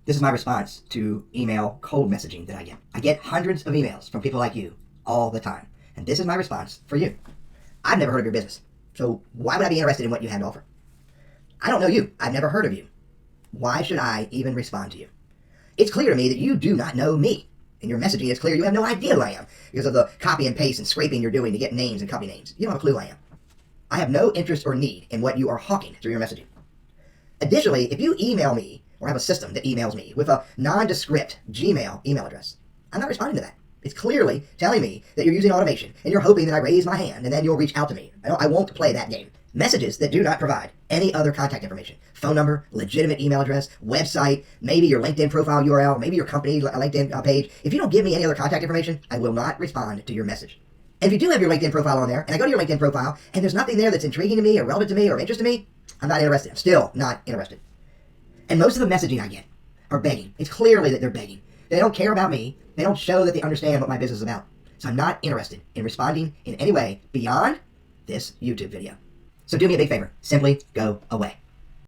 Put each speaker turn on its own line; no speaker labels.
This is my response to email cold messaging that I get. I get hundreds of emails from people like you all the time. And this is my response for you. I've never heard of your business, so why would I be interested in what you have to offer? I don't know you. I've never heard of you. Why should I even respond to you? It's clear to me that you do not know me. In your messaging, it's clear you have no idea who I am because of the copy and paste and scraping you're doing to get names and company names. You don't have a clue who I am. I have no interest or need in what you are hawking through your messaging. Additionally, if you email me or have a system that emails me with a nondescript Gmail email address, I'm not responding to that. It's clearly telling me that you're using automation and you're hoping that I raise my hand and then you'll reach out to me. I won't play that game. Messages that do not provide any other contact information, phone number, legitimate email address, website, maybe your LinkedIn profile URL, maybe your company LinkedIn page. If you don't give me any other contact information, I will not respond to your message. And if you do have your LinkedIn profile on there, and I go to your LinkedIn profile, and there's nothing there that's intriguing to me or relevant to me or of interest to me, I'm not interested. I'm still not interested. And most of the messaging I get are begging. It's clearly that they're begging. They don't care about me. They don't show that they understand what my business is about. So I'm not interested in responding in any way beyond this YouTube video. So do me a big favor. Simply go away.